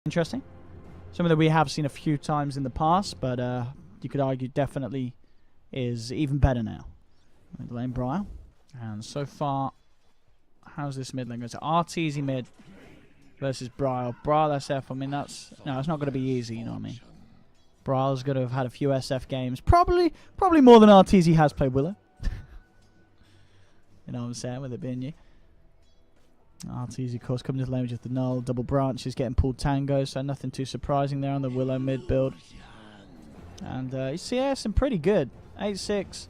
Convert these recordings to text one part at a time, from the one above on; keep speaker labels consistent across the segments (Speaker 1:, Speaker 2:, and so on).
Speaker 1: interesting. Something that we have seen a few times in the past, but you could argue definitely is even better now. Mid lane Briar. And so far, how's this mid lane going? So Arteezy mid versus Briar. Briar SF, I mean, it's not going to be easy, you know what I mean? Briar's going to have had a few SF games. Probably more than Arteezy has played Willow. You know what I'm saying, with it being you. Arteezy, of course, coming to the lane with just the null. Double branches, getting pulled tango, so nothing too surprising there on the Willow mid build. And you see, yeah, some pretty good. 8-6.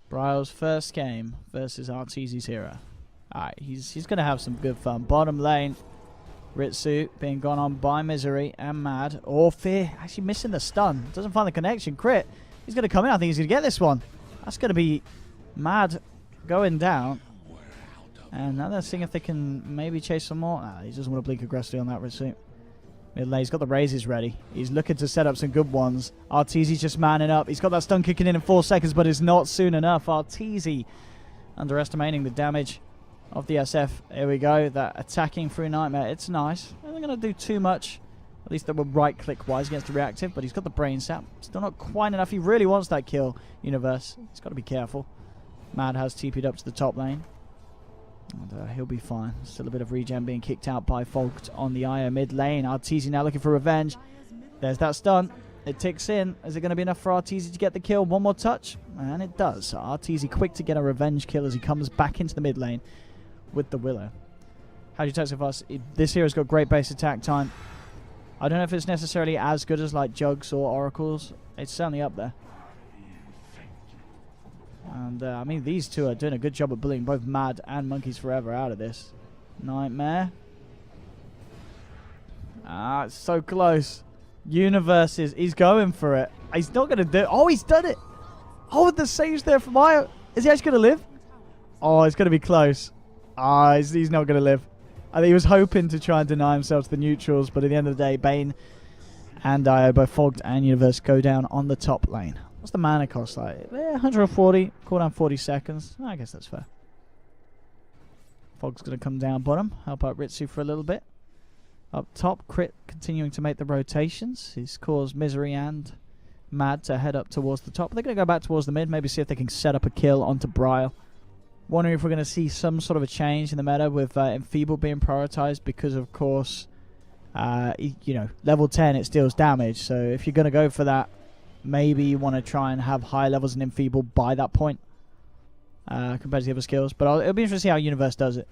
Speaker 1: Briar's first game versus Arteezy's hero. Alright, he's going to have some good fun. Bottom lane, Cr1t being gone on by Misery and Mad. Or Fear, actually missing the stun. Doesn't find the connection. Crit, he's going to come in. I think he's going to get this one. That's going to be Mad going down. And now they're seeing if they can maybe chase some more. He doesn't want to blink aggressively on that Cr1t. Mid lane, he's got the raises ready. He's looking to set up some good ones. Arteezy's just manning up. He's got that stun kicking in 4 seconds, but it's not soon enough. Arteezy underestimating the damage of the SF. Here we go. That attacking through Nightmare. It's nice. They're not going to do too much. At least they were right-click wise against the reactive, but he's got the brain sap. Still not quite enough. He really wants that kill, Universe. He's got to be careful. Mad has TP'd up to the top lane. And he'll be fine. Still a bit of regen being kicked out by Fogged on the IO mid lane. Arteezy now looking for revenge. There's that stun. It ticks in. Is it going to be enough for Arteezy to get the kill? One more touch. And it does. So Arteezy quick to get a revenge kill as he comes back into the mid lane with the Willow. How do you take so far? This hero's got great base attack time. I don't know if it's necessarily as good as like Jugs or Oracles. It's certainly up there. And, I mean, these two are doing a good job of bullying both Mad and Monkeys Forever out of this. Nightmare. Ah, it's so close. Universe he's going for it. He's not going to do it. Oh, he's done it. Oh, the saves there from Io. Is he actually going to live? Oh, it's going to be close. Ah, he's not going to live. I think he was hoping to try and deny himself to the neutrals, but at the end of the day, Bane and Io, both Fogged and Universe, go down on the top lane. What's the mana cost like? 140, cooldown 40 seconds. I guess that's fair. Fogg's going to come down bottom, help out Cr1t for a little bit. Up top, Cr1t continuing to make the rotations. He's caused Misery and Mad to head up towards the top. They're going to go back towards the mid, maybe see if they can set up a kill onto Briar. Wondering if we're going to see some sort of a change in the meta with Enfeeble being prioritized because, of course, you know, level 10 it deals damage. So if you're going to go for that, maybe you want to try and have high levels in Enfeeble by that point compared to the other skills. But it'll be interesting to see how Universe does it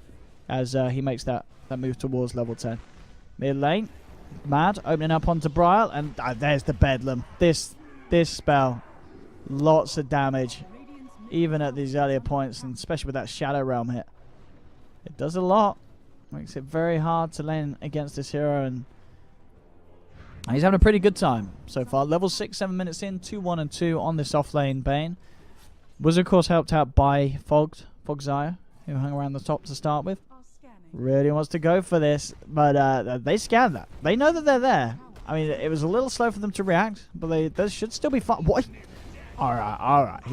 Speaker 1: as he makes that move towards level 10. Mid lane, Mad opening up onto Briar, and there's the Bedlam. This spell, lots of damage, even at these earlier points, and especially with that Shadow Realm hit. It does a lot. Makes it very hard to lane against this hero, and he's having a pretty good time so far. Level 6, 7 minutes in, 2-1 and 2 on this offlane Bane. Was of course helped out by Fogzire, who hung around the top to start with. Really wants to go for this, but they scanned that. They know that they're there. I mean, it was a little slow for them to react, but they should still be fine. What? Alright.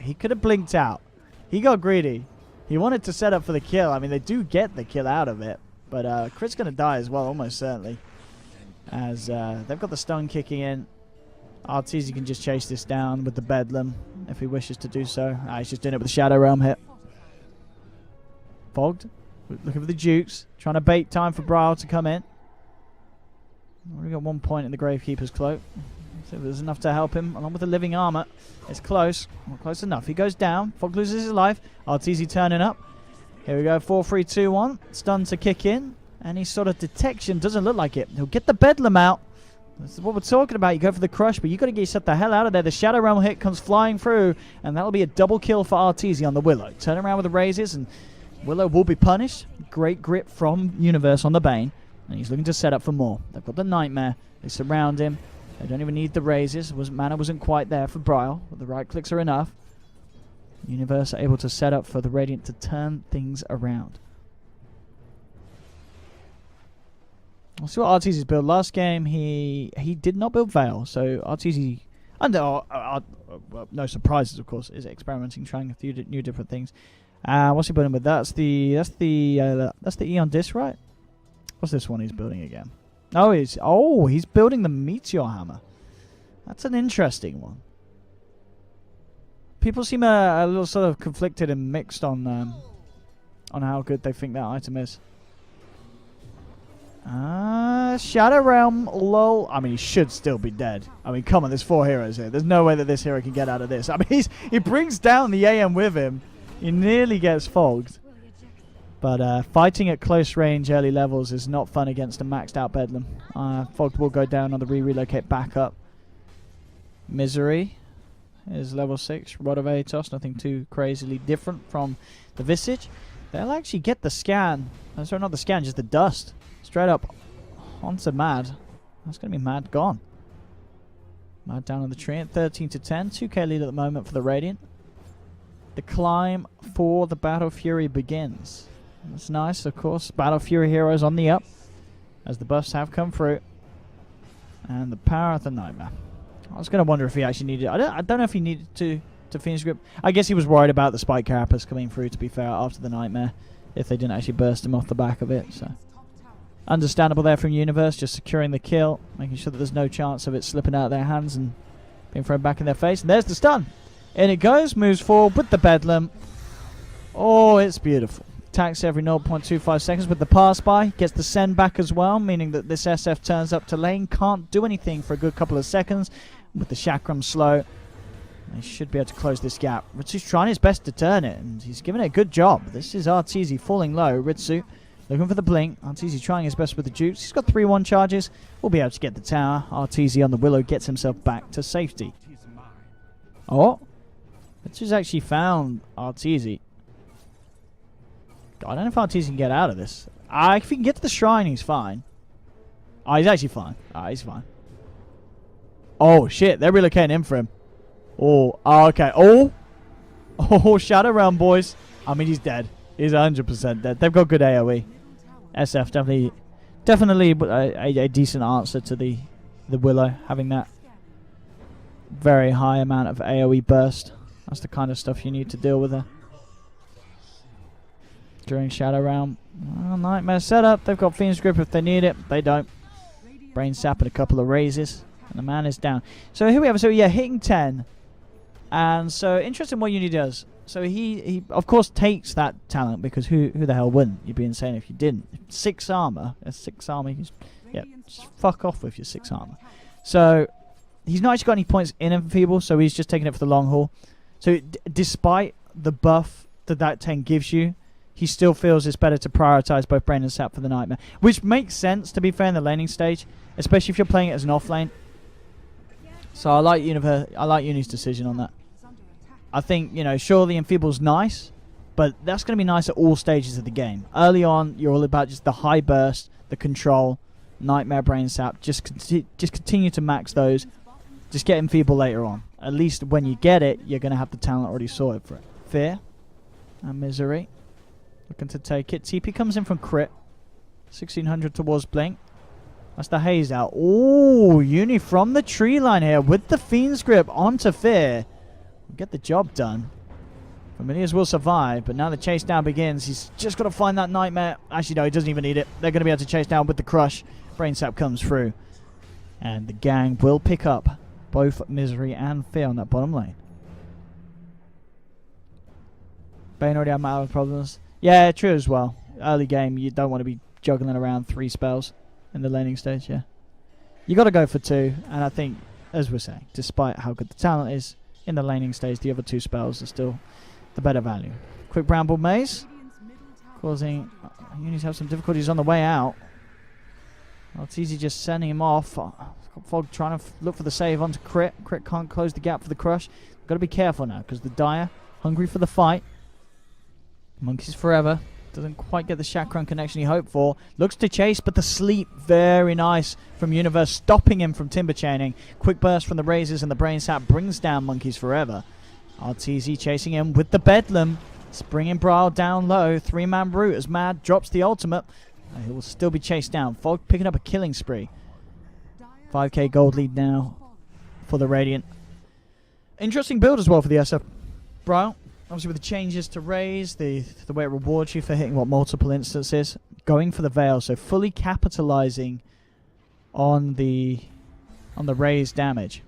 Speaker 1: He could have blinked out. He got greedy. He wanted to set up for the kill. I mean, they do get the kill out of it, but Cr1t's going to die as well, almost certainly. As they've got the stun kicking in. Arteezy can just chase this down with the Bedlam if he wishes to do so. He's just doing it with the Shadow Realm hit. Fogged. Looking for the Dukes. Trying to bait time for Briar to come in. Already got 1 point in the Gravekeeper's cloak. So if there's enough to help him, along with the living armor. It's close. Not close enough. He goes down. Fogg loses his life. Arteezy turning up. Here we go. 4, 3, 2, 1. Stun to kick in. Any sort of detection doesn't look like it. He'll get the Bedlam out. This is what we're talking about. You go for the crush, but you got to get yourself the hell out of there. The Shadow Realm hit comes flying through, and that'll be a double kill for Arteezy on the Willow. Turn around with the raises, and Willow will be punished. Great grip from Universe on the Bane, and he's looking to set up for more. They've got the Nightmare. They surround him. They don't even need the raises. Mana wasn't quite there for Briar, but the right clicks are enough. Universe are able to set up for the Radiant to turn things around. We'll see what Arteezy's build. Last game, he did not build Veil, so Arteezy, under no surprises, of course, is experimenting, trying a few new different things. What's he building with? That's the Eon Disc, right? What's this one he's building again? Oh, he's building the Meteor Hammer. That's an interesting one. People seem a little sort of conflicted and mixed on how good they think that item is. Shadow Realm, lol. I mean, he should still be dead. I mean, come on, there's 4 heroes here. There's no way that this hero can get out of this. I mean, he brings down the AM with him. He nearly gets fogged. But fighting at close range early levels is not fun against a maxed out Bedlam. Fogged will go down on the relocate back up. Misery is level 6. Rod of Atos, nothing too crazily different from the Visage. They'll actually get the scan. Sorry, not the scan, just the dust. Straight up onto Mad. That's going to be Mad gone. Mad down on the tree at 13 to 10. 2k lead at the moment for the Radiant. The climb for the Battle Fury begins. That's nice, of course. Battle Fury heroes on the up as the buffs have come through. And the power of the Nightmare. I was going to wonder if he actually needed... I don't know if he needed to Phoenix Grip. I guess he was worried about the Spike Carapace coming through, to be fair, after the Nightmare. If they didn't actually burst him off the back of it, so... Understandable there from Universe, just securing the kill, making sure that there's no chance of it slipping out of their hands and being thrown back in their face. And there's the stun. In it goes, moves forward with the Bedlam. Oh, it's beautiful. Attacks every 0.25 seconds with the pass by. Gets the send back as well, meaning that this SF turns up to lane. Can't do anything for a good couple of seconds. With the Chakram slow, they should be able to close this gap. Ritsu's trying his best to turn it, and he's giving it a good job. This is Arteezy falling low. Ritsu looking for the blink. Arteezy trying his best with the jukes. He's got 3-1 charges. We'll be able to get the tower. Arteezy on the Willow gets himself back to safety. Oh. Ritsu's actually found Arteezy. I don't know if Arteezy can get out of this. If he can get to the shrine, he's fine. Oh, he's actually fine. He's fine. Oh, shit. They're relocating in for him. Oh, okay. Oh, Shadow Realm, boys. I mean, he's dead. He's 100% dead. They've got good AoE. SF definitely a decent answer to the Willow, having that very high amount of AoE burst. That's the kind of stuff you need to deal with her during Shadow Realm. Oh, Nightmare setup. They've got Phoenix Grip if they need it. They don't. Brain Sap and a couple of raises. And the man is down. So here we have it. So yeah, hitting 10. And so interesting what Uni does. So he of course takes that talent, because who the hell wouldn't? You'd be insane if you didn't. 6 armor. That's 6 armor. Yeah, just fuck off with your 6 armor. So he's not actually got any points in Enfeeble, so he's just taking it for the long haul. So despite the buff that 10 gives you, he still feels it's better to prioritize both Brain and Sap for the Nightmare. Which makes sense, to be fair, in the laning stage, especially if you're playing it as an offlane. So I like Uni's decision on that. I think, you know, sure, the Enfeeble's nice, but that's going to be nice at all stages of the game. Early on, you're all about just the high burst, the control, Nightmare, Brain Sap. Just continue to max those. Just get Enfeeble later on. At least when you get it, you're going to have the talent already sorted for it. Fear and Misery. Looking to take it. TP comes in from Crit. 1600 towards Blink. That's the haze out. Oh, Uni from the tree line here with the Fiend's Grip onto Fear. Get the job done. Familiars will survive, but now the chase down begins. He's just got to find that Nightmare. Actually, no, he doesn't even need it. They're going to be able to chase down with the Crush. Brain Sap comes through. And the gang will pick up both Misery and Fear on that bottom lane. Bane already had mana problems. Yeah, true as well. Early game, you don't want to be juggling around 3 spells in the laning stage, yeah. You got to go for 2, and I think, as we're saying, despite how good the talent is, in the laning stage, the other 2 spells are still the better value. Quick Bramble Maze, causing Unis have some difficulties on the way out. Well, it's easy just sending him off. Fog trying to look for the save onto Crit. Crit can't close the gap for the Crush. Got to be careful now, because the Dire, hungry for the fight. Monkeys forever. Doesn't quite get the Chakram connection he hoped for. Looks to chase, but the sleep, very nice from Universe, stopping him from timber chaining. Quick burst from the Razors, and the Brain Sap brings down Monkeys forever. RTZ chasing him with the Bedlam. Springing Brawl down low. 3-man brute as Mad drops the ultimate. He will still be chased down. Fog picking up a killing spree. 5k gold lead now for the Radiant. Interesting build as well for the SF Brawl. Obviously with the changes to raise, the way it rewards you for hitting multiple instances. going for the Veil, so fully capitalizing on the Raze damage.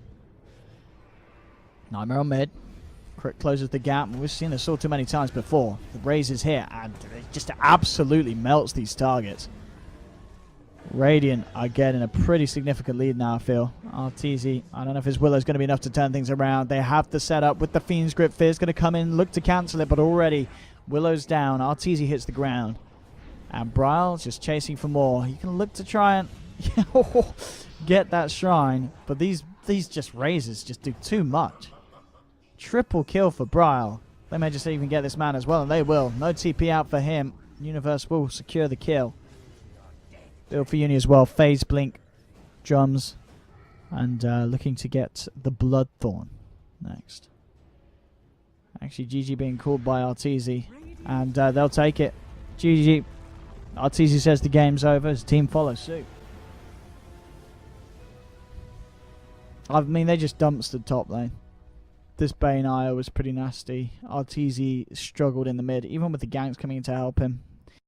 Speaker 1: Nightmare on mid. Cr1t closes the gap. We've seen this all too many times before. The Raze is here, and it just absolutely melts these targets. Radiant are getting a pretty significant lead now, I feel. Arteezy, I don't know if his Willow's going to be enough to turn things around. They have the setup with the Fiend's Grip. Fear's going to come in, look to cancel it, but already Willow's down. Arteezy hits the ground. And Bryle's just chasing for more. He can look to try and get that shrine, but these just Razes just do too much. Triple kill for Bryle. They may just even get this man as well, and they will. No TP out for him. Universe will secure the kill. Build for Uni as well. Phase Blink, drums, and looking to get the Bloodthorn next. Actually, GG being called by Arteezy, and they'll take it. GG. Arteezy says the game's over. His team follows suit. I mean, they just dumpstered top lane. This Bane IO was pretty nasty. Arteezy struggled in the mid, even with the ganks coming in to help him.